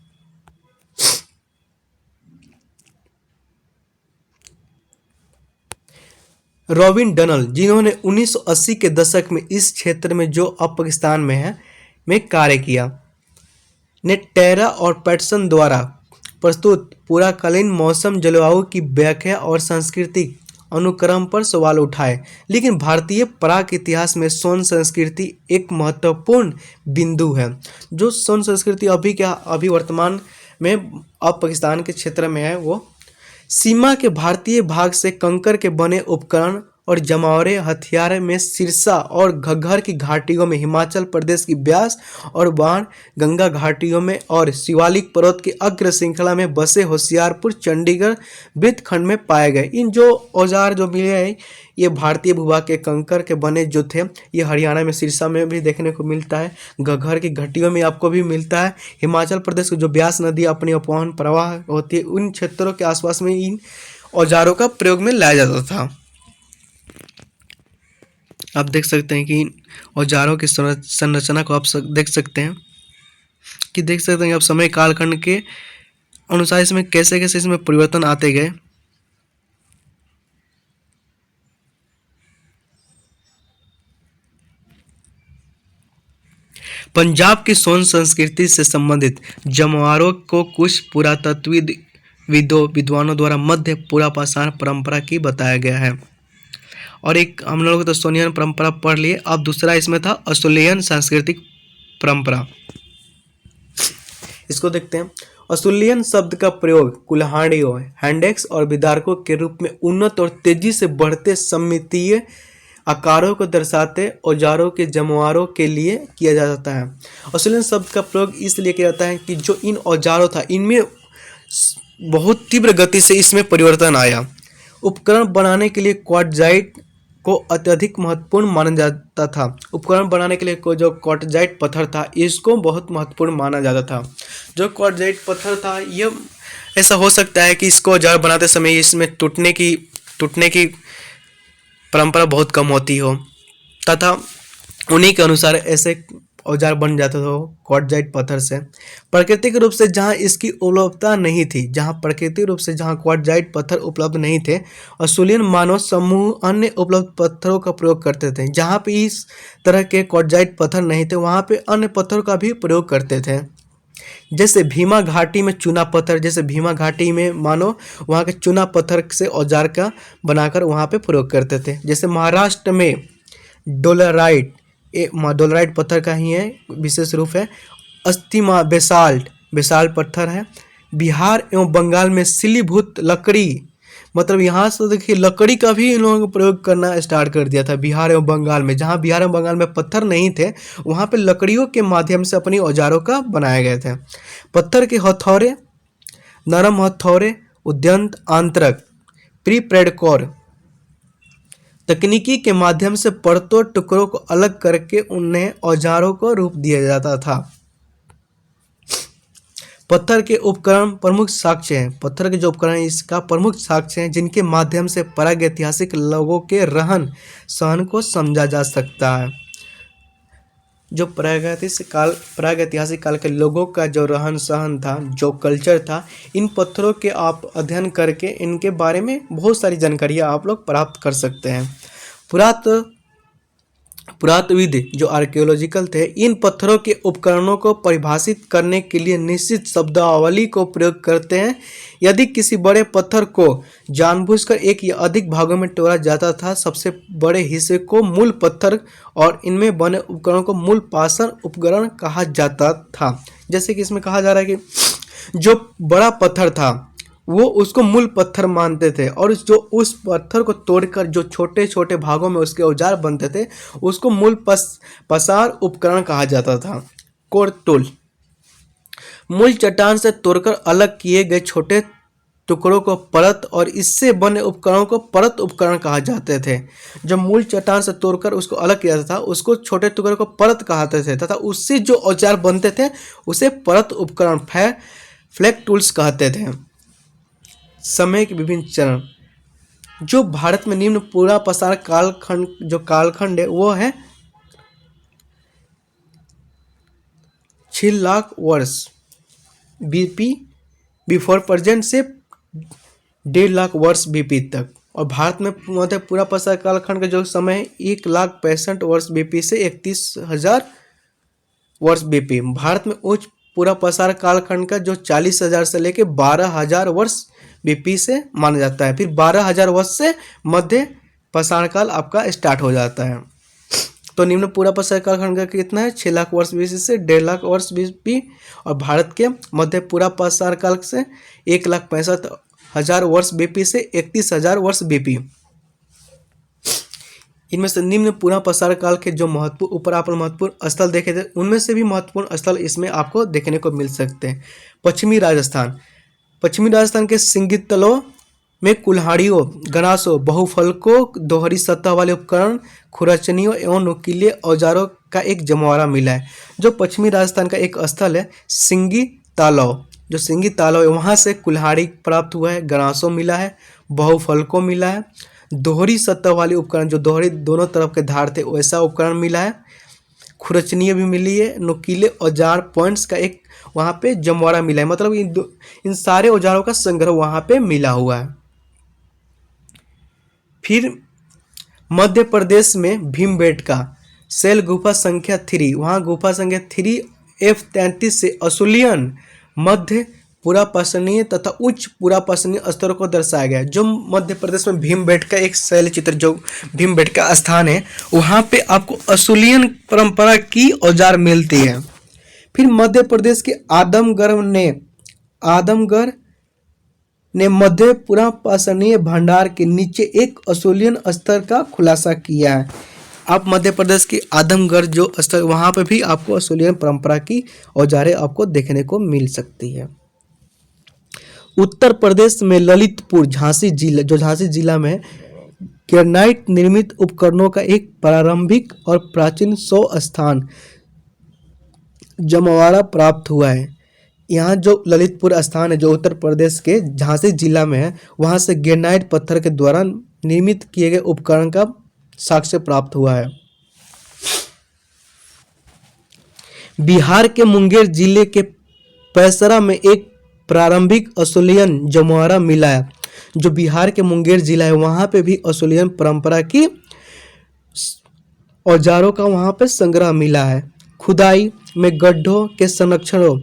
रॉबिन डनल, जिन्होंने 1980 के दशक में इस क्षेत्र में जो अब पाकिस्तान में है में कार्य किया, ने टेरा और पैटसन द्वारा प्रस्तुत पूराकालीन मौसम जलवायु की व्याख्या और सांस्कृतिक अनुक्रम पर सवाल उठाए। लेकिन भारतीय प्राक इतिहास में सोन संस्कृति एक महत्वपूर्ण बिंदु है। जो सोन संस्कृति अभी वर्तमान में अब पाकिस्तान के क्षेत्र में है, वो सीमा के भारतीय भाग से कंकर के बने उपकरण और जमावरे हथियार में सिरसा और घग्घर की घाटियों में, हिमाचल प्रदेश की ब्यास और बाण गंगा घाटियों में और शिवालिक पर्वत की अग्र श्रृंखला में बसे होशियारपुर चंडीगढ़ वृत्तखंड में पाए गए। इन जो औजार जो मिले हैं ये भारतीय भूभाग के कंकर के बने जो थे, ये हरियाणा में सिरसा में भी देखने को मिलता है, घग्घर की घाटियों में आपको भी मिलता है, हिमाचल प्रदेश की जो ब्यास नदी अपनी अपवहन प्रवाह होती है उन क्षेत्रों के आसपास में इन औजारों का प्रयोग में लाया जाता था। आप देख सकते हैं कि इन औजारों की संरचना को आप देख सकते हैं कि आप समय कालखंड के अनुसार इसमें कैसे कैसे इसमें परिवर्तन आते गए। पंजाब की सोन संस्कृति से संबंधित जमवारों को कुछ पुरातत्वविदों विद्वानों द्वारा मध्य पुरापाषाण परंपरा की बताया गया है। और एक हम लोग तो सोनियन परंपरा पढ़ लिए, अब दूसरा इसमें था असुलियन सांस्कृतिक परंपरा। इसको देखते हैं। असुलियन शब्द का प्रयोग कुल्हाड़ियों, हैंडेक्स और विदारकों के रूप में उन्नत और तेजी से बढ़ते सममितीय आकारों को दर्शाते औजारों के जमवारों के लिए किया जाता है। असुलियन शब्द का प्रयोग इसलिए किया जाता है कि जो इन औजारों था इनमें बहुत तीव्र गति से इसमें परिवर्तन आया। उपकरण बनाने के लिए क्वार्टजाइट को अत्यधिक महत्वपूर्ण माना जाता था। उपकरण बनाने के लिए जो क्वार्टजाइट पत्थर था इसको बहुत महत्वपूर्ण माना जाता था। जो क्वार्टजाइट पत्थर था ये ऐसा हो सकता है कि इसको औजार बनाते समय इसमें टूटने की परंपरा बहुत कम होती हो, तथा उन्हीं के अनुसार ऐसे औजार बन जाता था क्वार्टजाइट पत्थर से। प्राकृतिक रूप से जहाँ इसकी उपलब्धता नहीं थी, जहाँ क्वार्टजाइट पत्थर उपलब्ध नहीं थे, असुलियन मानव समूह अन्य उपलब्ध पत्थरों का प्रयोग करते थे। जहाँ पे इस तरह के क्वार्टजाइट पत्थर नहीं थे वहाँ पे अन्य पत्थरों का भी प्रयोग करते थे। जैसे भीमा घाटी में चूना पत्थर, जैसे भीमा घाटी में मानो वहाँ के चूना पत्थर से औजार का बनाकर वहाँ पे प्रयोग करते थे। जैसे महाराष्ट्र में डोलराइट, डोलराइट पत्थर का ही है विशेष रूप है। अस्थिमा बेसाल्ट पत्थर है। बिहार एवं बंगाल में सिलीभूत लकड़ी, मतलब यहाँ से देखिए लकड़ी का भी इन लोगों को प्रयोग करना स्टार्ट कर दिया था बिहार एवं बंगाल में। जहाँ बिहार एवं बंगाल में पत्थर नहीं थे वहाँ पे लकड़ियों के माध्यम से अपनी औजारों का बनाए गए थे। पत्थर के हथौड़े, नरम हथौड़े, उद्यंत आंतरक, प्रीप्रेडकोर तकनीकी के माध्यम से परतों टुकड़ों को अलग करके उन्हें औजारों को रूप दिया जाता था। पत्थर के उपकरण प्रमुख साक्ष्य हैं। पत्थर के जो उपकरण हैं इसका प्रमुख साक्ष्य हैं जिनके माध्यम से प्रागैतिहासिक लोगों के रहन सहन को समझा जा सकता है। जो प्रागैतिहासिक काल के लोगों का जो रहन सहन था, जो कल्चर था, इन पत्थरों के आप अध्ययन करके इनके बारे में बहुत सारी जानकारियाँ आप लोग प्राप्त कर सकते हैं। पुरातत्वविद जो आर्कियोलॉजिकल थे, इन पत्थरों के उपकरणों को परिभाषित करने के लिए निश्चित शब्दावली को प्रयोग करते हैं। यदि किसी बड़े पत्थर को जानबूझकर एक या अधिक भागों में तोड़ा जाता था, सबसे बड़े हिस्से को मूल पत्थर और इनमें बने उपकरणों को मूल पाषाण उपकरण कहा जाता था। जैसे कि इसमें कहा जा रहा है कि जो बड़ा पत्थर था वो उसको मूल पत्थर मानते थे और जो उस पत्थर को तोड़कर जो छोटे छोटे भागों में उसके औजार बनते थे उसको मूल पसार उपकरण कहा जाता था। कोर टूल मूल चट्टान से तोड़कर अलग किए गए छोटे टुकड़ों को परत और इससे बने उपकरणों को परत उपकरण कहा जाते थे। जब मूल चट्टान से तोड़कर उसको अलग किया जाता था उसको छोटे टुकड़ों को परत कहते थे तथा उससे जो औजार बनते थे उसे परत उपकरण फ्लैग टूल्स कहते थे। समय के विभिन्न चरण जो भारत में निम्न पूरा पसार कालखंड है वो है 6 लाख वर्ष बीपी बिफोर प्रेजेंट से 1.5 लाख वर्ष बीपी तक। और भारत में मतलब पूरा पसार कालखंड का जो समय है 1,65,000 वर्ष बीपी से 31,000 वर्ष बीपी। भारत में उच्च पूरा पसार कालखंड का जो 40,000 से लेके 12,000 वर्ष बीपी से माना जाता है। फिर 12,000 वर्ष से मध्य पसार काल आपका स्टार्ट हो जाता है। तो निम्न पूरा पसार कालखंड का कितना है 6 लाख वर्ष बीसी से 1.5 लाख वर्ष बीपी और भारत के मध्य पूरा पसार काल से 1,65,000 वर्ष बीपी से 31,000 वर्ष बीपी। इनमें से निम्न पूरा पसार काल के जो महत्वपूर्ण स्थल देखे थे उनमें से भी महत्वपूर्ण स्थल इसमें आपको देखने को मिल सकते हैं। पश्चिमी राजस्थान के सिंगितलों में कुल्हाड़ियों, गणासों, बहुफलकों, दोहरी सतह वाले उपकरण, खुरचनियों एवं नुकीले औजारों का एक जमवाड़ा मिला है। जो पश्चिमी राजस्थान का एक स्थल है सिंगी तालाब है वहाँ से कुल्हाड़ी प्राप्त हुआ है, गणासों मिला है, बहुफलकों मिला है, दोहरी सतह वाले उपकरण जो दोहरी दोनों तरफ के धार थे वैसा उपकरण मिला है, खुरचनियाँ भी मिली है, नुकीले औजार पॉइंट्स का एक वहाँ पे जमवाड़ा मिला है। मतलब इन सारे औजारों का संग्रह वहाँ पे मिला हुआ है। फिर मध्य प्रदेश में भीमबेटका सेल गुफा संख्या 3 वहाँ गुफा संख्या 3 F33 से असुलियन मध्य पुरापाषाणीय तथा उच्च पुरापाषाणीय स्तरों को दर्शाया गया है। जो मध्य प्रदेश में भीमबेटका एक शैल चित्र जो भीमबेटका स्थान है वहाँ पे आपको असुलियन परंपरा की औजार मिलती है। फिर मध्य प्रदेश के आदमगढ़ ने मध्य पुरापाषाणीय भंडार के नीचे एक असुलियन स्तर का खुलासा किया है। आप मध्य प्रदेश के आदमगढ़ जो स्थल वहाँ पे भी आपको असुलियन परंपरा की औजारें आपको देखने को मिल सकती है। उत्तर प्रदेश में ललितपुर झांसी जिला में ग्रेनाइट निर्मित उपकरणों का एक प्रारंभिक और प्राचीन 100 स्थान जमवाड़ा प्राप्त हुआ है। यहाँ जो ललितपुर स्थान है जो उत्तर प्रदेश के झांसी जिला में है वहाँ से ग्रेनाइट पत्थर के द्वारा निर्मित किए गए उपकरण का साक्ष्य प्राप्त हुआ है। बिहार के मुंगेर जिले के पैसरा में एक प्रारंभिक असुलियन जमवाड़ा मिला है। जो बिहार के मुंगेर जिला है वहाँ पे भी असुलियन परंपरा की औजारों का वहाँ पे संग्रह मिला है। खुदाई में गड्ढों के संरक्षणों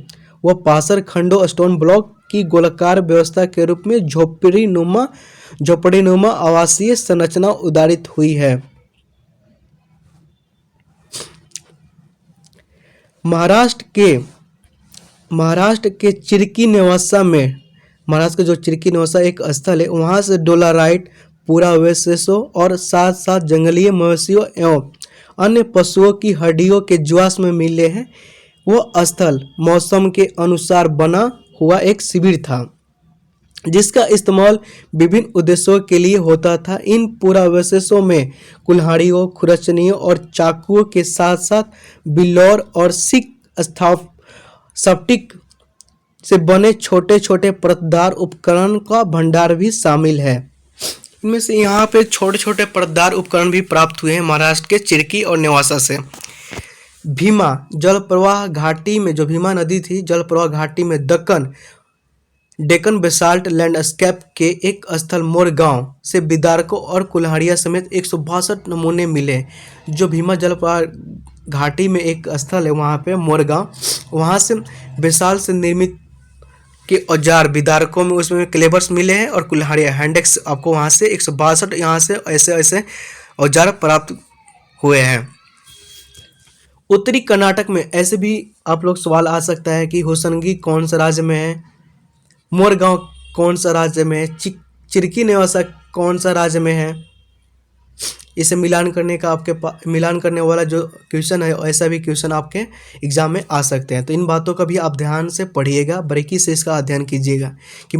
व पाषाण खंडों स्टोन ब्लॉक की गोलाकार व्यवस्था के रूप में झोपड़ीनुमा आवासीय संरचना उदारित हुई है। महाराष्ट्र के चिरकी नेवासा में महाराष्ट्र का जो चिरकी नेवासा एक स्थल है वहाँ से डोलाराइट पुरावशेषों और साथ साथ जंगली मवेशियों एवं अन्य पशुओं की हड्डियों के ज्वास में मिले हैं। वह स्थल मौसम के अनुसार बना हुआ एक शिविर था जिसका इस्तेमाल विभिन्न उद्देश्यों के लिए होता था। इन पुरावशेषों में कुल्हाड़ियों, खुरचनियों और चाकुओं के साथ साथ बिल्लौर और सिख स्फटिक से बने छोटे छोटे परतदार उपकरण का भंडार भी शामिल है। इनमें से यहाँ पे छोटे छोटे परतदार उपकरण भी प्राप्त हुए हैं महाराष्ट्र के चिरकी और नेवासा से। भीमा जल प्रवाह घाटी में, जो भीमा नदी थी जल प्रवाह घाटी में डेक्कन बेसाल्ट लैंडस्केप के एक स्थल मोरगांव से बिदारको और कुल्हाड़िया समेत 162 नमूने मिले। जो भीमा जल प्रवाह घाटी में एक स्थल है वहाँ पे मोरगांव, वहाँ से बेसाल्ट से निर्मित के औजार बिदारको में उसमें क्लेवर्स मिले हैं और कुल्हाड़िया हैंडेक्स आपको वहाँ से 162 यहाँ से ऐसे ऐसे औजार प्राप्त हुए हैं। उत्तरी कर्नाटक में ऐसे भी आप लोग सवाल आ सकता है कि होसंगी कौन सा राज्य में है, मोरगांव कौन सा राज्य में है, चिरकी नेवासा कौन सा राज्य में है। इसे मिलान करने का आपके पास मिलान करने वाला जो क्वेश्चन है ऐसा भी क्वेश्चन आपके एग्जाम में आ सकते हैं। तो इन बातों का भी आप ध्यान से पढ़िएगा, बारीकी से इसका अध्ययन कीजिएगा कि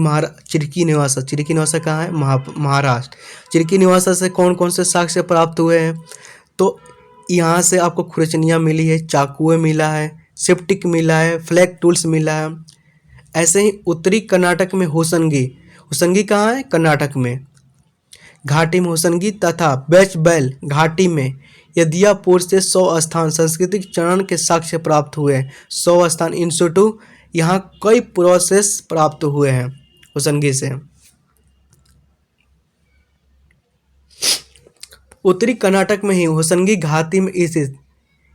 चिरकी निवासा कहाँ है, महाराष्ट्र। चिरकी निवासा से कौन कौन से साक्ष्य प्राप्त हुए हैं, तो यहाँ से आपको खुरचनियाँ मिली है, चाकुए मिला है, सेप्टिक मिला है, फ्लैग टूल्स मिला है। ऐसे ही उत्तरी कर्नाटक में होसंगी कहाँ है, कर्नाटक में घाटी में होसंगी तथा बेचबैल घाटी में यदियापुर से 100 स्थान सांस्कृतिक चरण के साक्ष्य प्राप्त हुए हैं। 100 स्थान इंस्टीट्यू यहाँ कई प्रोसेस प्राप्त हुए हैं होसंगी से। उत्तरी कर्नाटक में ही होसंगी घाटी में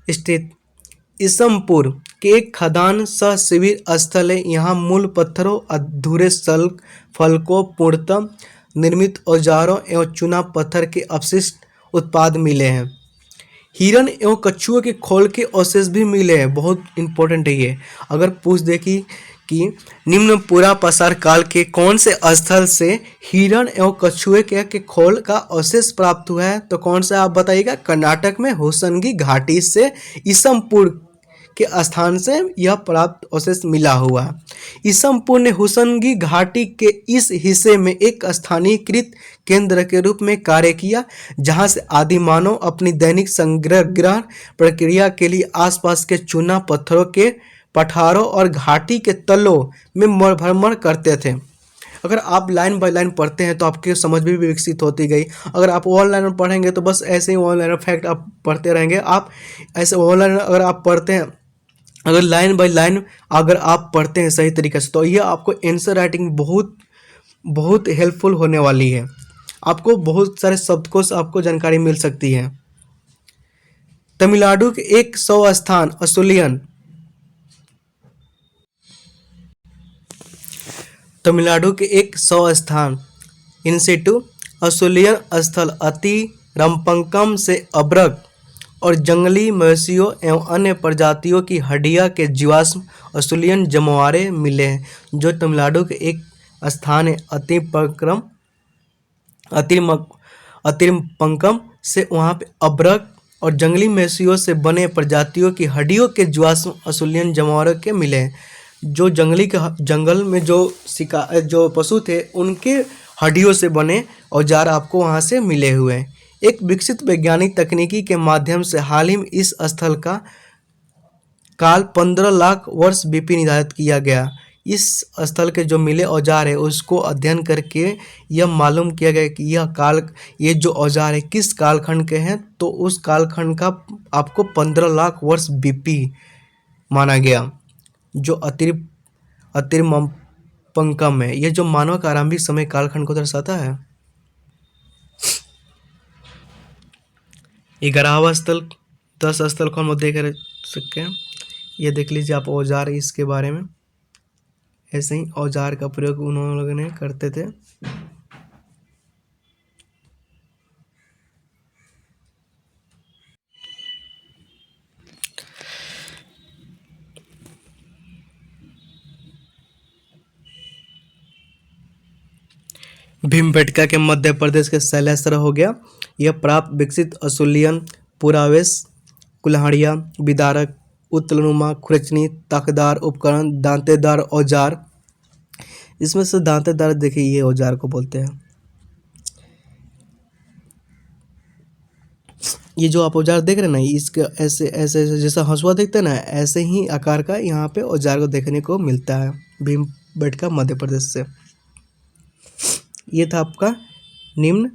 स्थित इसमपुर के एक खदान सह शिविर स्थल है। यहाँ मूल पत्थरों, अधूरे सल्क फलकों, पूर्णतः निर्मित औजारों एवं चूना पत्थर के अपशिष्ट उत्पाद मिले हैं। हिरण एवं कछुओं के खोल के अवशेष भी मिले हैं। बहुत इंपॉर्टेंट है ये। अगर पूछ दे कि निम्न पूरा पसार काल के कौन से स्थल से हिरण एवं कछुए के खोल का अवशेष प्राप्त हुआ है, तो कौन सा आप बताइएगा, कर्नाटक में होसंगी घाटी से इसमपुर के स्थान से यह प्राप्त अवशेष मिला हुआ है। इसमपुर ने होसंगी घाटी के इस हिस्से में एक स्थानीयकृत केंद्र के रूप में कार्य किया, जहां से आदि मानव अपनी दैनिक संग्रह प्रक्रिया के लिए आसपास के चूना पत्थरों के पठारों और घाटी के तलों में भ्रमण करते थे। अगर आप लाइन बाय लाइन पढ़ते हैं तो आपकी समझ भी विकसित होती गई। अगर आप ऑनलाइन पढ़ेंगे तो बस ऐसे ही ऑनलाइन फैक्ट आप पढ़ते रहेंगे। आप ऐसे ऑनलाइन अगर आप पढ़ते हैं, अगर लाइन बाय लाइन अगर आप पढ़ते हैं सही तरीके से, तो यह आपको आंसर राइटिंग बहुत हेल्पफुल होने वाली है। आपको बहुत सारे शब्दकोश आपको जानकारी मिल सकती है। तमिलनाडु के एक 100 स्थान असुलियन, तमिलनाडु के एक 100 स्थान इंसिटू असुलियन स्थल अति रंपकम से अब्रक और जंगली मवेशियों एवं अन्य प्रजातियों की हड्डियां के जीवाश्म असुलियन जमवारे मिले हैं। जो तमिलनाडु के एक स्थान है अतिरंपकम से, वहाँ पे अब्रक और जंगली मवेशियों से बने प्रजातियों की हड्डियों के जीवाश्म असुलियन जमवारे के मिले हैं। जो जंगल में जो पशु थे उनके हड्डियों से बने औजार आपको वहाँ से मिले हुए हैं। एक विकसित वैज्ञानिक तकनीकी के माध्यम से हाल ही में इस स्थल का काल 15 लाख वर्ष बीपी निर्धारित किया गया। इस स्थल के जो मिले औजार है उसको अध्ययन करके यह मालूम किया गया कि ये जो औजार है किस कालखंड के हैं, तो उस कालखंड का आपको 15 लाख वर्ष बीपी माना गया, जो अतिरंपकम है। यह जो मानव का आरंभिक समय कालखंड को दर्शाता है। 11वां स्थल 10 स्थल को हम देख सकते हैं। ये देख लीजिए आप औजार इसके बारे में। ऐसे ही औजार का प्रयोग उन्होंने लोगों ने करते थे। भीमबेटका के मध्य प्रदेश के शैलेश्वर हो गया। यह प्राप्त विकसित असुलियन पुरावेश कुल्हाड़िया, विदारक, उत्तलनुमा, खुरचनी, ताकदार उपकरण, दांतेदार औजार। इसमें से दांतेदार देखिए ये औजार को बोलते हैं। ये जो आप औजार देख रहे हैं ना, इसके ऐसे ऐसे जैसा हंसुआ देखते हैं ना, ऐसे ही आकार का यहाँ पे औजार को देखने को मिलता है। भीमबेटका मध्य प्रदेश से। ये था आपका निम्न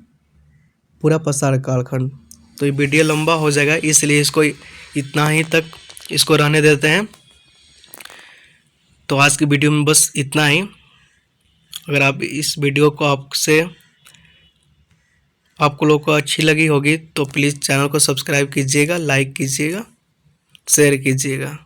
पूरा प्रसार कालखंड। तो ये वीडियो लंबा हो जाएगा, इसलिए इसको इतना ही तक इसको रहने देते हैं। तो आज की वीडियो में बस इतना ही। अगर आप इस वीडियो को आपको लोगों को अच्छी लगी होगी तो प्लीज़ चैनल को सब्सक्राइब कीजिएगा, लाइक कीजिएगा, शेयर कीजिएगा।